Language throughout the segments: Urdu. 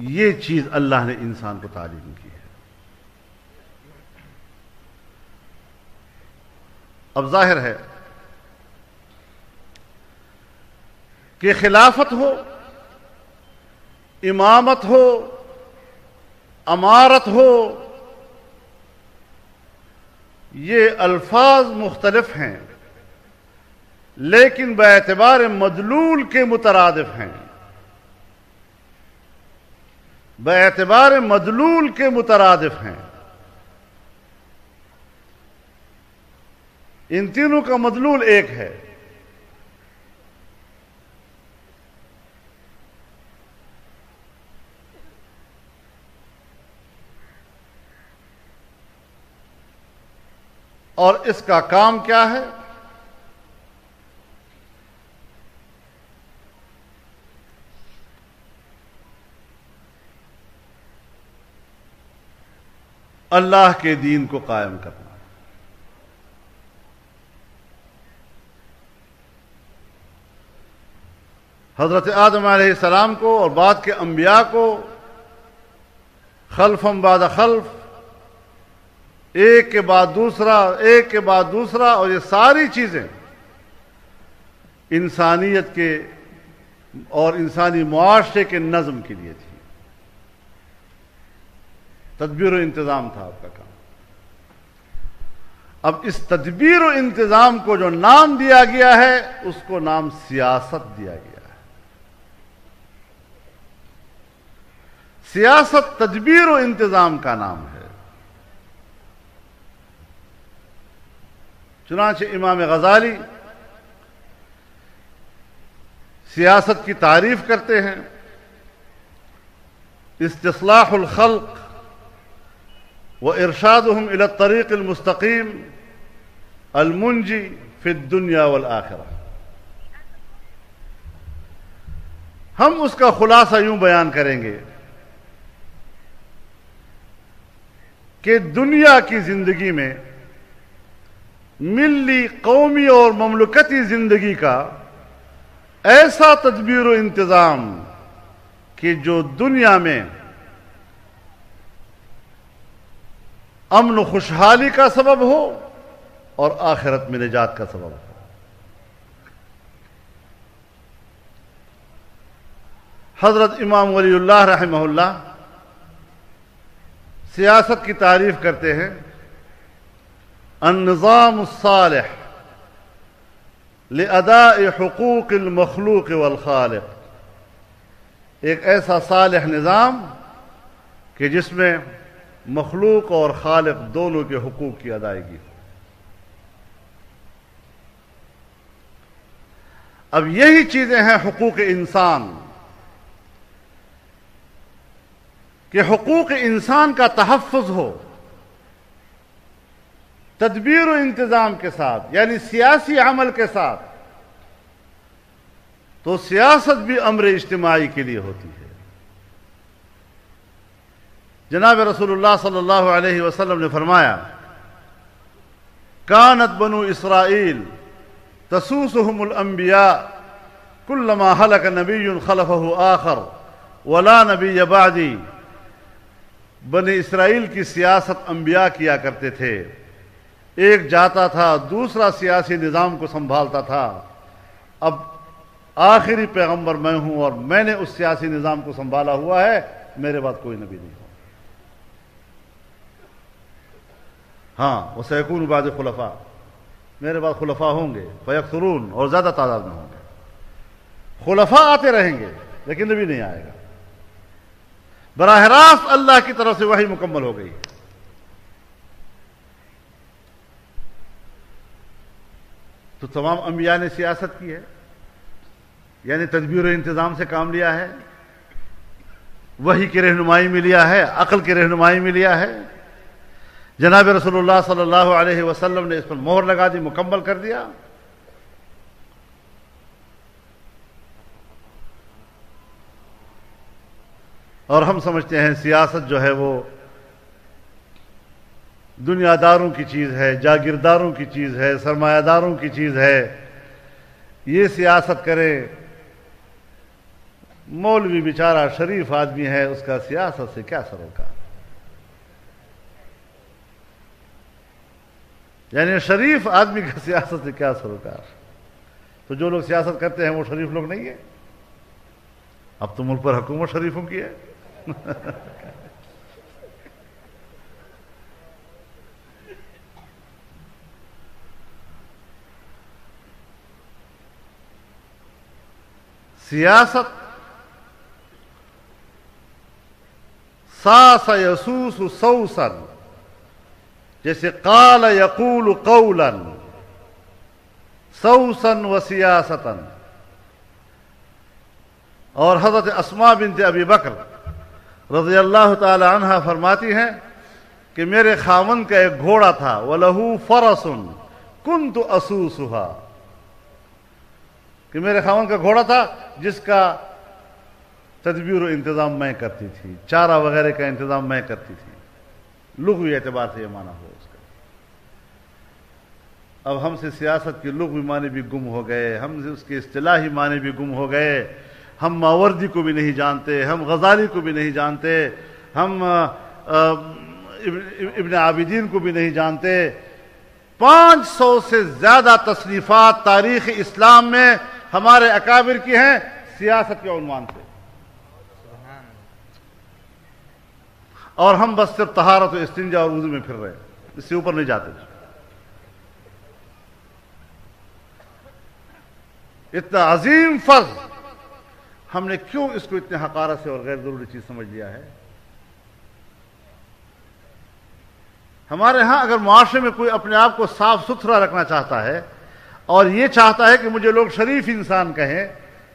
یہ چیز اللہ نے انسان کو تعلیم کی ہے۔ اب ظاہر ہے کہ خلافت ہو، امامت ہو، امارت ہو، یہ الفاظ مختلف ہیں لیکن باعتبار مدلول کے مترادف ہیں، باعتبار مدلول کے مترادف ہیں۔ ان تینوں کا مدلول ایک ہے۔ اور اس کا کام کیا ہے؟ اللہ کے دین کو قائم کرنا۔ حضرت آدم علیہ السلام کو اور بعد کے انبیاء کو خلفم بعد خلف، ایک کے بعد دوسرا، ایک کے بعد دوسرا، اور یہ ساری چیزیں انسانیت کے اور انسانی معاشرے کے نظم کے لیے تھی۔ تدبیر و انتظام تھا آپ کا کام۔ اب اس تدبیر و انتظام کو جو نام دیا گیا ہے اس کو نام سیاست دیا گیا ہے۔ سیاست تدبیر و انتظام کا نام ہے۔ چنانچہ امام غزالی سیاست کی تعریف کرتے ہیں، استصلاح الخلق وارشادهم الى الطريق المستقيم المنجي في الدنيا والآخرة۔ ہم اس کا خلاصہ یوں بیان کریں گے کہ دنیا کی زندگی میں ملی، قومی اور مملکتی زندگی کا ایسا تدبیر و انتظام کہ جو دنیا میں امن و خوشحالی کا سبب ہو اور آخرت میں نجات کا سبب ہو۔ حضرت امام ولی اللہ رحمہ اللہ سیاست کی تعریف کرتے ہیں، النظام الصالح لأداء حقوق المخلوق والخالق، ایک ایسا صالح نظام کہ جس میں مخلوق اور خالق دونوں کے حقوق کی ادائیگی ہو۔ اب یہی چیزیں ہیں حقوق انسان، کہ حقوق انسان کا تحفظ ہو تدبیر و انتظام کے ساتھ، یعنی سیاسی عمل کے ساتھ، تو سیاست بھی امر اجتماعی کے لیے ہوتی ہے۔ جناب رسول اللہ صلی اللہ علیہ وسلم نے فرمایا، کانت بنو اسرائیل تسوسهم الانبیاء کلما ہلک نبی خلفہ آخر ولا نبی بعدی۔ بنی اسرائیل کی سیاست انبیاء کیا کرتے تھے، ایک جاتا تھا دوسرا سیاسی نظام کو سنبھالتا تھا، اب آخری پیغمبر میں ہوں اور میں نے اس سیاسی نظام کو سنبھالا ہوا ہے، میرے بعد کوئی نبی نہیں ہو۔ ہاں وسيكون بعد خلفاء، میرے بعد خلفاء ہوں گے، فیکثرون، اور زیادہ تعداد میں ہوں گے۔ خلفاء آتے رہیں گے لیکن نبی نہیں آئے گا۔ براہ راست اللہ کی طرف سے وحی مکمل ہو گئی۔ تو تمام انبیاء نے سیاست کی ہے، یعنی تدبیر و انتظام سے کام لیا ہے، وحی کی رہنمائی میں لیا ہے، عقل کی رہنمائی میں لیا ہے۔ جناب رسول اللہ صلی اللہ علیہ وسلم نے اس پر مہر لگا دی، مکمل کر دیا۔ اور ہم سمجھتے ہیں سیاست جو ہے وہ دنیا داروں کی چیز ہے، جاگیرداروں کی چیز ہے، سرمایہ داروں کی چیز ہے، یہ سیاست کرے، مولوی بیچارہ شریف آدمی ہے، اس کا سیاست سے کیا سروکار؟ یعنی شریف آدمی کا سیاست سے کیا سروکار؟ تو جو لوگ سیاست کرتے ہیں وہ شریف لوگ نہیں ہیں؟ اب تو ملک پر حکومت شریفوں کی ہے۔ سیاست ساس یسوس سوسا، جیسے قال یقول قولا سوسا و سیاستا۔ اور حضرت اسماء بنت ابی بکر رضی اللہ تعالی عنہا فرماتی ہیں کہ میرے خاوند کا ایک گھوڑا تھا، وَلَهُ فَرَسٌ كُنْتُ أَسُوسُهَا، کہ میرے خاوند کا گھوڑا تھا جس کا تدبیر و انتظام میں کرتی تھی، چارہ وغیرہ کا انتظام میں کرتی تھی۔ لغوی اعتبار سے یہ معنی ہو اس کا۔ اب ہم سے سیاست کے لغوی معنی بھی گم ہو گئے، ہم سے اس کے اصطلاحی معنی بھی گم ہو گئے۔ ہم ماوردی کو بھی نہیں جانتے، ہم غزالی کو بھی نہیں جانتے، ہم ابن عابدین کو بھی نہیں جانتے۔ 500 سے زیادہ تصنیفات تاریخ اسلام میں ہمارے اکابر کی ہیں سیاست کے عنوان سے، اور ہم بس صرف طہارت و استنجا اور وضو میں پھر رہے ہیں، اس سے اوپر نہیں جاتے۔ اتنا عظیم فرض ہم نے کیوں اس کو اتنے حقارت سے اور غیر ضروری چیز سمجھ لیا ہے؟ ہمارے ہاں اگر معاشرے میں کوئی اپنے آپ کو صاف ستھرا رکھنا چاہتا ہے اور یہ چاہتا ہے کہ مجھے لوگ شریف انسان کہیں،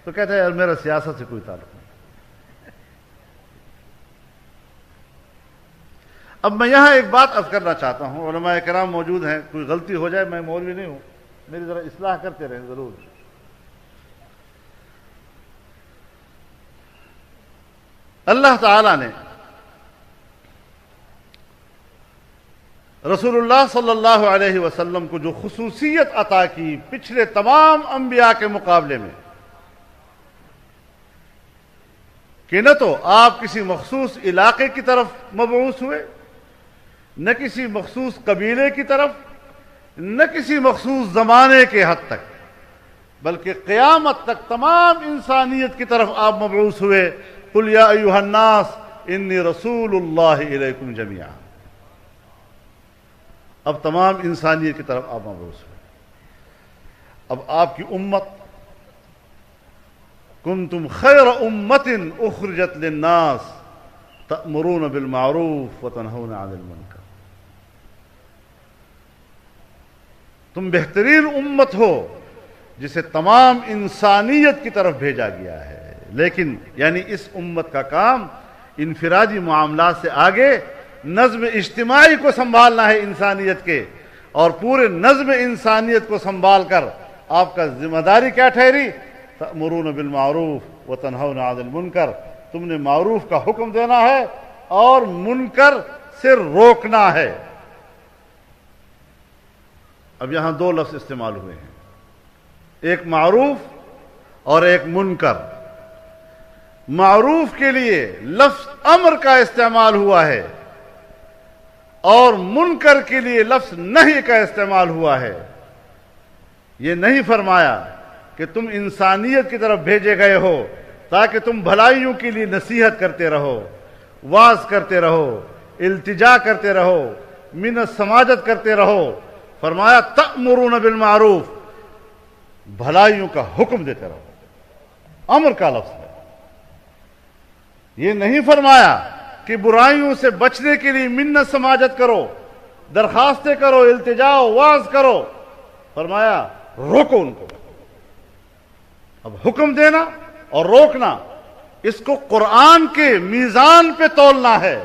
تو کہتا ہے یار میرا سیاست سے کوئی تعلق نہیں۔ اب میں یہاں ایک بات عرض کرنا چاہتا ہوں، علماء کرام موجود ہیں، کوئی غلطی ہو جائے، میں مولوی نہیں ہوں، میری ذرا اصلاح کرتے رہیں ضرور۔ اللہ تعالی نے رسول اللہ صلی اللہ علیہ وسلم کو جو خصوصیت عطا کی پچھلے تمام انبیاء کے مقابلے میں، کہ نہ تو آپ کسی مخصوص علاقے کی طرف مبعوث ہوئے، نہ کسی مخصوص قبیلے کی طرف، نہ کسی مخصوص زمانے کے حد تک، بلکہ قیامت تک تمام انسانیت کی طرف آپ مبعوث ہوئے۔ قل یا ایھا الناس انی رسول اللہ الیکم جمیعا۔ اب تمام انسانیت کی طرف آپ مبعوث ہوئے۔ اب آپ کی امت، کنتم خیر امت اخرجت للناس تأمرون بالمعروف وتنہون عن المنکر، تم بہترین امت ہو جسے تمام انسانیت کی طرف بھیجا گیا ہے۔ لیکن یعنی اس امت کا کام انفرادی معاملات سے آگے نظم اجتماعی کو سنبھالنا ہے انسانیت کے، اور پورے نظم انسانیت کو سنبھال کر آپ کا ذمہ داری کیا ٹھہری؟ تأمرون بالمعروف وتنہون عن المنکر، تم نے معروف کا حکم دینا ہے اور منکر سے روکنا ہے۔ اب یہاں دو لفظ استعمال ہوئے ہیں، ایک معروف اور ایک منکر۔ معروف کے لیے لفظ امر کا استعمال ہوا ہے اور منکر کے لیے لفظ نہی کا استعمال ہوا ہے۔ یہ نہیں فرمایا کہ تم انسانیت کی طرف بھیجے گئے ہو تاکہ تم بھلائیوں کے لیے نصیحت کرتے رہو، واعظ کرتے رہو، التجا کرتے رہو، منت سماجت کرتے رہو۔ فرمایا تأمرون بالمعروف، بھلائیوں کا حکم دیتے رہو، امر کا لفظ ہے۔ یہ نہیں فرمایا کہ برائیوں سے بچنے کے لیے منت سماجت کرو، درخواستیں کرو، التجا واعظ کرو۔ فرمایا روکو ان کو۔ اب حکم دینا اور روکنا، اس کو قرآن کے میزان پہ تولنا ہے،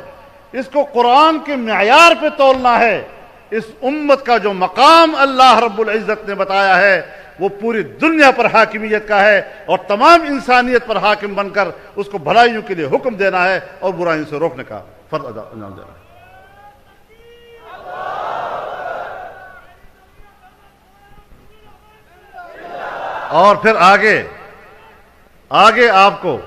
اس کو قرآن کے معیار پہ تولنا ہے۔ اس امت کا جو مقام اللہ رب العزت نے بتایا ہے وہ پوری دنیا پر حاکمیت کا ہے، اور تمام انسانیت پر حاکم بن کر اس کو بھلائیوں کے لیے حکم دینا ہے اور برائیوں سے روکنے کا فرض انجام دینا ہے۔ اور پھر آگے آپ کو